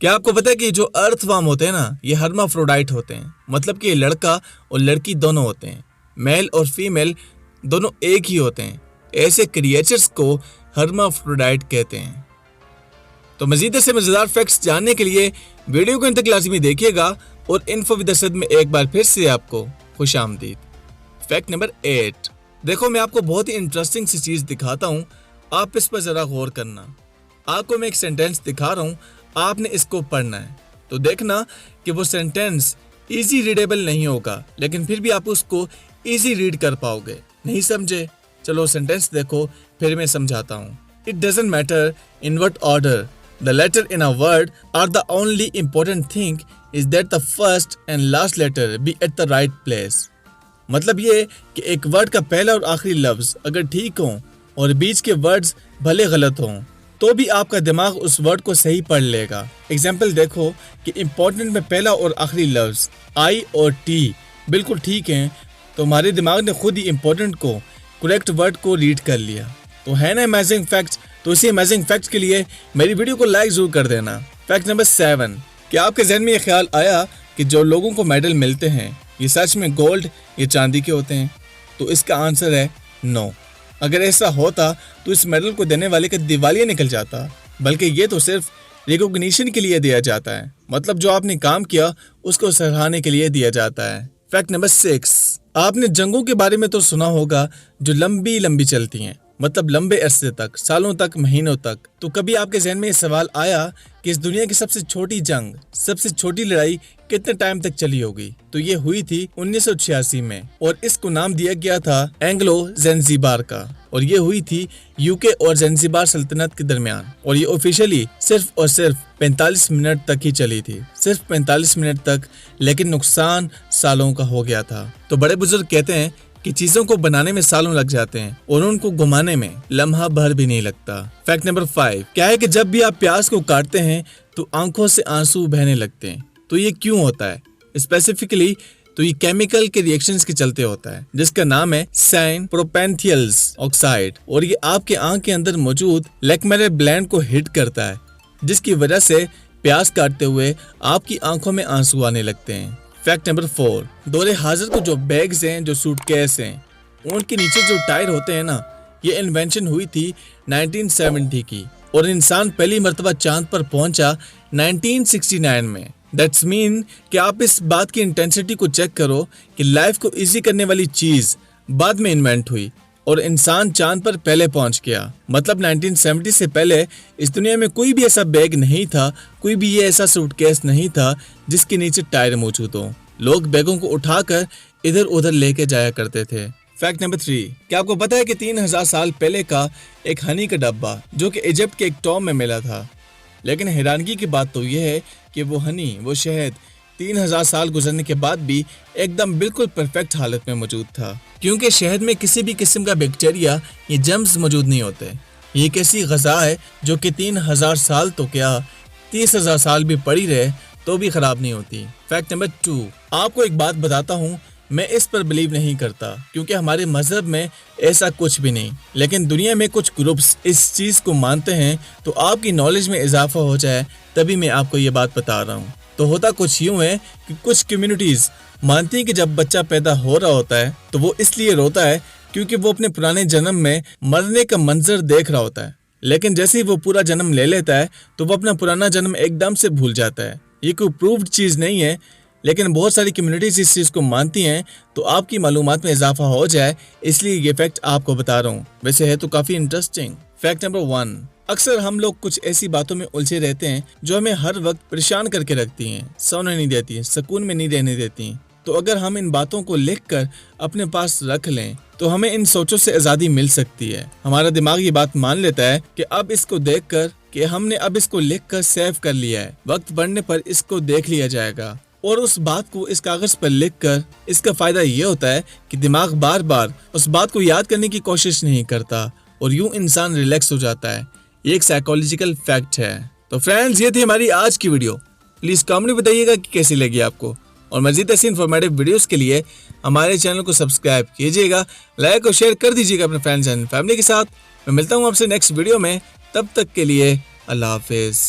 क्या आपको पता है कि जो अर्थवर्म होते हैं ना, ये हर्माफ्रोडाइट होते हैं, मतलब कि ये लड़का और लड़की दोनों होते हैं, मेल और फीमेल दोनों एक ही होते हैं। ऐसे क्रिएचर्स को हर्माफ्रोडाइट कहते हैं। तो मजीद ऐसे मजेदार फैक्ट्स जानने के लिए वीडियो को अंत तक लाजमी देखिएगा और इन्फो विद असद में एक बार फिर से आपको खुश आमदीद। Fact number 8। देखो, मैं आपको बहुत ही इंटरेस्टिंग सी चीज दिखाता हूँ, आप इस पर जरा गौर करना। आपको मैं एक सेंटेंस दिखा रहा हूँ, आपने इसको पढ़ना है। तो देखना कि वो सेंटेंस इजी रीडेबल नहीं होगा, लेकिन फिर भी आप उसको इजी रीड कर पाओगे। नहीं समझे? चलो सेंटेंस देखो, फिर मैं समझाता हूँ। It doesn't matter in what order the letter in a word are the only important thing is that the first and last letter be at the right place. मतलब ये कि एक वर्ड का पहला और आखिरी लफ्ज अगर ठीक हो और बीच के वर्ड्स भले गलत हों, तो भी आपका दिमाग उस वर्ड को सही पढ़ लेगा। एग्जाम्पल देखो कि इम्पोर्टेंट में पहला और आखिरी लफ्ज आई और टी बिल्कुल ठीक हैं, तो हमारे दिमाग ने खुद ही इम्पोर्टेंट को करेक्ट वर्ड को रीड कर लिया। तो है ना अमेजिंग फैक्ट? तो इसी अमेजिंग फैक्ट के लिए मेरी वीडियो को लाइक जरूर कर देना। Fact number 7। क्या आपके जहन में ये ख्याल आया कि जो लोगों को मेडल मिलते हैं ये सच में गोल्ड या चांदी के होते हैं? तो इसका आंसर है नो। अगर ऐसा होता तो इस मेडल को देने वाले का दिवालिया निकल जाता, बल्कि ये तो सिर्फ रिकॉग्निशन के लिए दिया जाता है, मतलब जो आपने काम किया उसको सराहने के लिए दिया जाता है। Fact number 6। आपने जंगों के बारे में तो सुना होगा जो लंबी लंबी चलती हैं, मतलब लंबे अरसे तक, सालों तक, महीनों तक। तो कभी आपके जहन में ये सवाल आया कि इस दुनिया की सबसे छोटी जंग, सबसे छोटी लड़ाई कितने टाइम तक चली होगी? तो ये हुई थी 1986 में, और इसको नाम दिया गया था एंग्लो ज़ेंज़िबार का, और ये हुई थी यूके और ज़ेंज़िबार सल्तनत के दरमियान, और ये ऑफिशियली सिर्फ और सिर्फ 45 मिनट तक ही चली थी, सिर्फ 45 मिनट तक, लेकिन नुकसान सालों का हो गया था। तो बड़े बुजुर्ग कहते हैं कि चीजों को बनाने में सालों लग जाते हैं और उनको घुमाने में लम्हा भर भी नहीं लगता। Fact number 5। क्या है कि जब भी आप प्याज को काटते हैं तो आंखों से आंसू बहने लगते हैं। तो ये क्यों होता है? स्पेसिफिकली तो ये केमिकल के रिएक्शंस के चलते होता है, जिसका नाम है साइन प्रोपेंथियल्स ऑक्साइड, और ये आपके आंख के अंदर मौजूद लैक्मेरे ग्लैंड को हिट करता है, जिसकी वजह से प्याज काटते हुए आपकी आंखों में आंसू आने लगते हैं। Fact number 4। दौरे हाजिर को जो बैग्स हैं, जो सूटकेस हैं, उनके नीचे जो टायर होते हैं ना, ये इन्वेंशन हुई थी 1970 की, और इंसान पहली मर्तबा चांद पर पहुंचा 1969 में। दैट्स मीन कि आप इस बात की इंटेंसिटी को चेक करो कि लाइफ को इजी करने वाली चीज बाद में इन्वेंट हुई और इंसान चांद पर पहले पहुंच गया। मतलब 1970 से पहले इस दुनिया में कोई भी ऐसा बैग नहीं था, कोई भी ये ऐसा सूटकेस नहीं था जिसके नीचे टायर मौजूद हो। लोग बैगों को उठाकर इधर उधर लेके जाया करते थे। Fact number 3। क्या आपको पता है कि 3000 साल पहले का एक हनी का डब्बा जो कि इजिप्ट के एक टॉम में मिला था, लेकिन हैरानगी की बात तो यह है कि वो हनी, वो शहद 3000 साल गुजरने के बाद भी एकदम बिल्कुल परफेक्ट हालत में मौजूद था, क्योंकि शहद में किसी भी किस्म का बैक्टीरिया या जर्म्स मौजूद नहीं होते। ये एक ऐसी ग़िज़ा है जो कि 3000 साल तो क्या 30,000 साल भी पड़ी रहे तो भी खराब नहीं होती। Fact number 2। आपको एक बात बताता हूँ, मैं इस पर बिलीव नहीं करता क्योंकि हमारे मजहब में ऐसा कुछ भी नहीं, लेकिन दुनिया में कुछ ग्रुप्स इस चीज़ को मानते हैं। तो आपकी नॉलेज में इजाफा हो जाए तभी मैं आपको ये बात बता रहा हूँ। तो होता कुछ यूँ है कि कुछ कम्युनिटीज़ मानती हैं कि जब बच्चा पैदा हो रहा होता है तो वो इसलिए रोता है क्योंकि वो अपने पुराने जन्म में मरने का मंजर देख रहा होता है, लेकिन जैसे ही वो पूरा जन्म ले लेता है तो वो अपना पुराना जन्म एकदम से भूल जाता है। ये कोई प्रूव्ड चीज़ नहीं है, लेकिन बहुत सारी कम्युनिटीज इस चीज़ को मानती हैं। तो आपकी मालूमात में इजाफा हो जाए इसलिए ये फैक्ट आपको बता रहा हूँ। वैसे है तो काफ़ी इंटरेस्टिंग। Fact number 1। अक्सर हम लोग कुछ ऐसी बातों में उलझे रहते हैं जो हमें हर वक्त परेशान करके रखती हैं, सोने नहीं देती, सुकून में नहीं रहने देती। तो अगर हम इन बातों को लिखकर अपने पास रख लें तो हमें इन सोचों से आज़ादी मिल सकती है। हमारा दिमाग ये बात मान लेता है कि अब इसको देखकर कि हमने अब इसको लिखकर सेव कर लिया है, वक्त बढ़ने पर इसको देख लिया जाएगा। और उस बात को इस कागज पर लिखकर इसका फायदा ये होता है कि दिमाग बार बार उस बात को याद करने की कोशिश नहीं करता और यूं इंसान रिलैक्स हो जाता है। ये एक साइकोलॉजिकल फैक्ट है। तो फ्रेंड्स, ये थी हमारी आज की वीडियो। प्लीज कमेंट में बताइएगा कि कैसी लगी आपको, और मजीद ऐसी इन्फॉर्मेटिव वीडियोस के लिए हमारे चैनल को सब्सक्राइब कीजिएगा, लाइक और शेयर कर दीजिएगा अपने फ्रेंड्स एंड फैमिली के साथ। मैं मिलता हूँ आपसे नेक्स्ट वीडियो में, तब तक के लिए अल्लाह हाफिज।